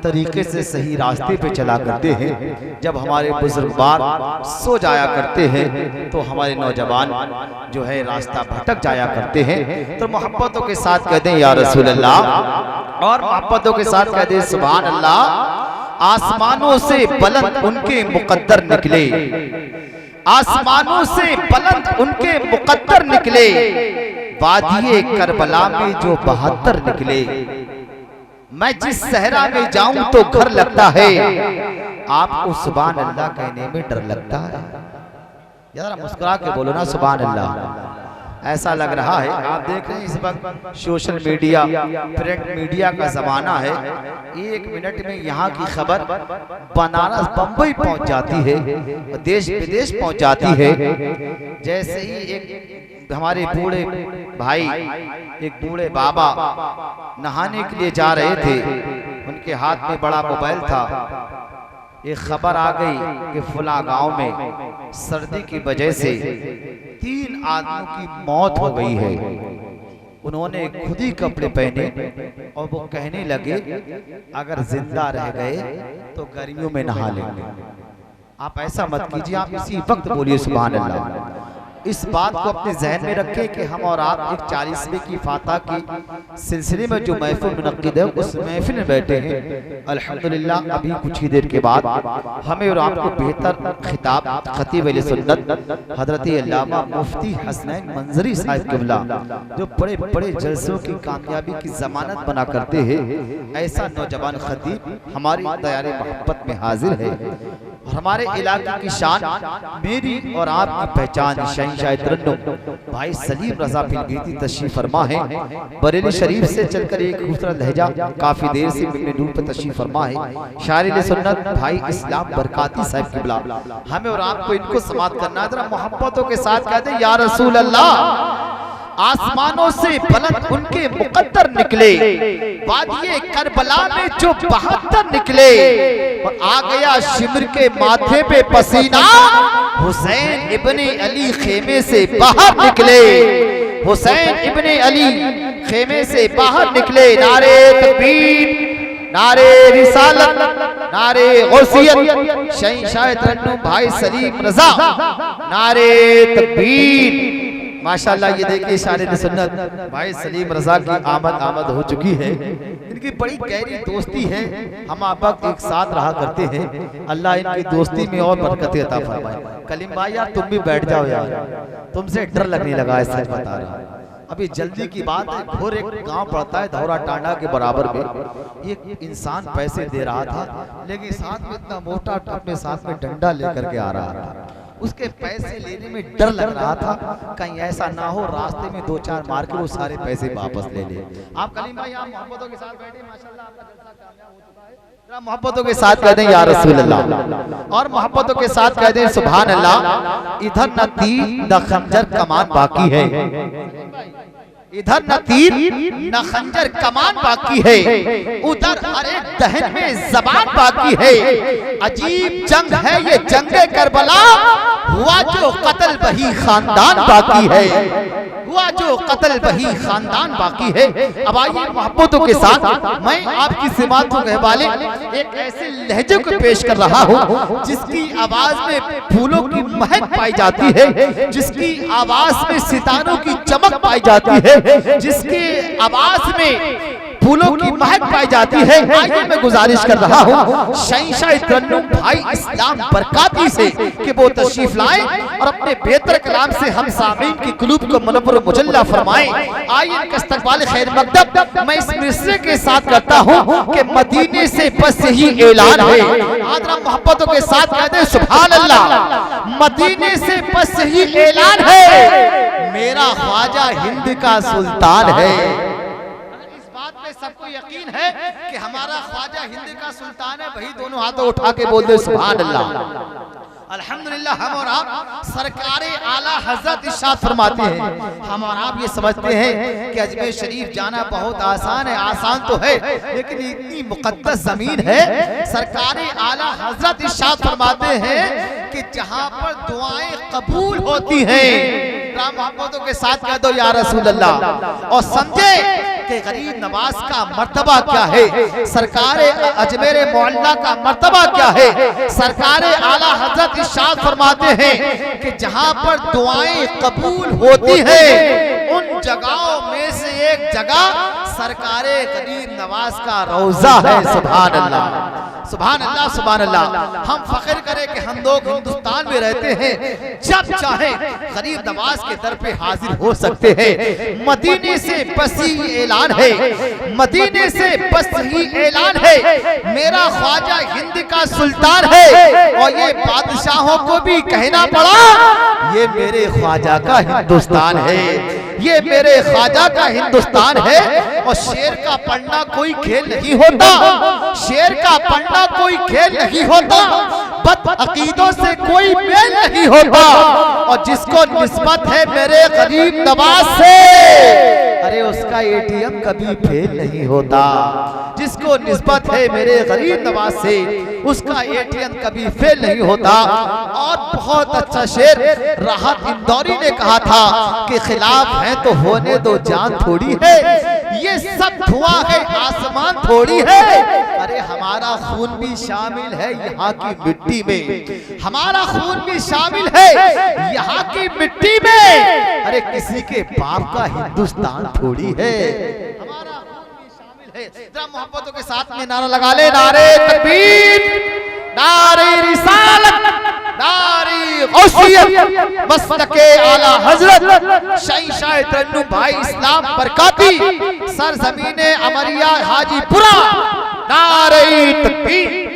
तरीके से सही रास्ते पे चला करते हैं। जब हमारे बुजुर्गवार सो जाया करते हैं तो हमारे नौजवान जो है रास्ता भटक जाया करते हैं। तो मोहब्बतों के साथ कहते हैं या रसूल अल्लाह, और मोहब्बतों के साथ कहते हैं सुभान अल्लाह। आसमानों से बुलंद उनके मुकद्दर निकले, आसमानों से बुलंद उनके मुकद्दर निकले, वादिये करबला में जो 72 निकले। मैं जिस सहरा में जाऊं तो घर लगता है, आपको सुभान अल्लाह कहने में डर लगता है। जरा मुस्कुरा के बोलो ना सुभान अल्लाह। ऐसा लग रहा है, आप देख रहे हैं इस वक्त सोशल मीडिया, प्रिंट मीडिया का जमाना है। 1 मिनट में यहाँ की खबर बनारस बंबई पहुँच जाती है, देश विदेश पहुँच जाती है। जैसे ही एक हमारे बूढ़े भाई, एक बूढ़े बाबा नहाने के लिए जा रहे थे, उनके हाथ में बड़ा मोबाइल था। एक खबर आ गई कि फुला गांव में सर्दी की वजह से 3 आदमियों की मौत हो गई है। उन्होंने खुद ही कपड़े पहने और वो कहने लगे अगर जिंदा रह गए तो गर्मियों में नहा लेंगे। आप ऐसा मत कीजिए, आप इसी वक्त बोलिए सुभान अल्लाह। इस बात को अपने जहन में रखें कि हम और आप एक 40वीं की फातह की सिलसिले में जो महफिल मुनक्किद है उस महफिल में बैठे हैं। अल्हम्दुलिल्लाह अभी कुछ ही देर के बाद हमें और आपको बेहतर खिताब खतीब अहले सुन्नत हजरत अल्लामा मुफ्ती हसनैन मंजरी साहिब क़िबला, जो बड़े बड़े जलसों की कामयाबी की जमानत बना करते हैं, ऐसा नौजवान खतीब हमारी दयारे मोहब्बत में हाजिर है। हमारे इलाके की शान, मेरी और आपकी पहचान भाई सलीम रजा फिलगीती तशरीफ फरमा है। बरेली शरीफ से चलकर एक खूबसूरत लहजा काफी देर से दूर पर तशरीफ फरमा है। शायर सुन्नत भाई इस्लाम बरकाती साहिब क़िबला, हमें और आपको इनको समाप्त करना है। जरा मोहब्बतों के साथ कहते हैं या रसूल अल्लाह। आसमानों से बुलंद उनके मुकद्दर निकले, वादिये करबला में जो 72 निकले, और आ गया शिमर के माथे पे पसीना, हुसैन इब्ने अली खेमे से बाहर निकले, हुसैन इब्ने अली खेमे से बाहर निकले। नारे तकबीर, नारे रिसालत, नारे गौसियत, शहंशाह तरन्नुम भाई सलीम रजा, नारे तकबीर। माशाल्लाह ये देखिए शायर सुन्नत भाई सलीम रजा की आमद हो चुकी है। इनकी बड़ी गहरी दोस्ती है, हम आप एक साथ रहा करते हैं। अल्लाह इनकी दोस्ती में और बरकतें अता फरमाए। कलीम भाई यार तुम भी बैठ जाओ यार, तुमसे डर लगने लगा है, सच बता रहा। अभी जल्दी की बात है, घोर एक गांव पड़ता है धौरा टांडा के बराबर में। एक इंसान पैसे दे रहा था, लेकिन साथ में इतना मोटा अपने साथ में डंडा लेकर के आ रहा था। उसके पैसे लेने में डर लग रहा था, कहीं ऐसा ना हो रास्ते में 2-4 मार के वो सारे पैसे वापस ले ले। आप कलीम भाई आप मोहब्बतों के साथ बैठे, माशाल्लाह आपका जलसा कामयाब हो चुका है। मोहब्बतों के साथ कहते हैं या रसूल अल्लाह, और मोहब्बतों के साथ कहते हैं सुभान अल्लाह। इधर न तीर न खंजर कमान बाकी है, इधर न तीर न खंजर कमान बाकी है, उधर अरे दहन में जबान बाकी है। अजीब जंग है ये जंगे करबला, हुआ जो कत्ल वही खानदान बाकी है, हुआ जो कत्ल वही खानदान बाकी है। अब आइए मोहब्बतों के साथ मैं आपकी सिमातों के हवाले एक ऐसे लहजे को पेश कर रहा हूँ जिसकी आवाज में फूलों की महक पाई जाती है, जिसकी आवाज में सितारों की चमक पाई जाती है, जिसकी आवाज में फूलों की महक पाई जाती है। आइए मैं गुजारिश कर रहा हूँ शहंशाह तरन्नुम भाई इस्लाम बरकाती से कि वो तशरीफ लाए और अपने बेहतर कलाम से हम सामीन की कुलूब को मुनव्वर मुजल्ला फरमाएं। आइए इनका इस्तकबाल खैर मकदम मैं इस मिसरे के साथ करता हूँ कि मदीने से बस यही ऐलान है। आदरा मोहब्बतों के साथ कहते हैं सुभान अल्लाह। मदीने से बस यही ऐलान है, मेरा ख्वाजा हिंद का सुल्तान है। सबको यकीन है कि हमारा ख्वाजा हिंद का सुल्तान है, वही दोनों हाथों उठा के बोल दे सुभान अल्लाह। अल्हम्दुलिल्लाह हम और आप सरकारे आला हजरत इरशाद फरमाते हैं, हम और आप ये समझते हैं कि अजमेर शरीफ जाना बहुत आसान है, आसान तो है लेकिन इतनी मुकद्दस जमीन है। सरकारे आला हजरत इरशाद फरमाते हैं कि जहाँ पर दुआएं कबूल होती हैं, मोहब्बतों के साथ कह दो या रसूल अल्लाह। और समझे कि गरीब नवाज का मर्तबा क्या है, सरकार अजमेर मोहल्ला का मर्तबा क्या है। सरकार आला हजरत इरशाद फरमाते हैं कि जहां पर दुआएं कबूल होती है उन जगहों में से एक जगह सरकारे गरीब नवाज का रोजा है। सुभान अल्लाह, सुभान अल्लाह, सुभान अल्लाह। हम फख्र करें कि हम लोग हिंदुस्तान में रहते हैं, जब चाहे गरीब नवाज के दर पे हाजिर हो सकते हैं। मदीने से बस ही ऐलान है, मदीने से बस ही ऐलान है, मेरा ख्वाजा हिंद का सुल्तान है। और ये बादशाहों को भी कहना पड़ा, ये मेरे ख्वाजा का हिंदुस्तान है, ये मेरे ख्वाजा का हिंदुस्तान है। और शेर का पढ़ना कोई खेल नहीं होता, शेर का पढ़ना कोई खेल नहीं होता, बद अकीदों से कोई मेल नहीं होता। और जिसको निस्बत है मेरे गरीब नवाज से, अरे उसका एटीएम कभी फेल नहीं होता। जिसको निस्बत है मेरे गरीब नवाज से, उसका एटीएम कभी फेल नहीं होता। और बहुत अच्छा शेर राहत इंदौरी ने कहा था कि खिलाफ है तो होने दो, जान थोड़ी है, ये सब धुआं है, आसमान थोड़ी है। अरे हमारा खून भी शामिल है यहाँ की मिट्टी में, हमारा खून भी शामिल है यहाँ की मिट्टी में। अरे किसी के बाप का हिंदुस्तान थोड़ी है, हमारा खून भी शामिल है। जरा मोहब्बतों के साथ में नारा लगा ले, नारे तकबीर, नारे रिसालत, नारे गौसियत, मस्तके आला हजरत शहीशाह तरन्नुम भाई इस्लाम बरकाती, सरजमीने अमरिया हाजीपुरा, नारे तकबीर।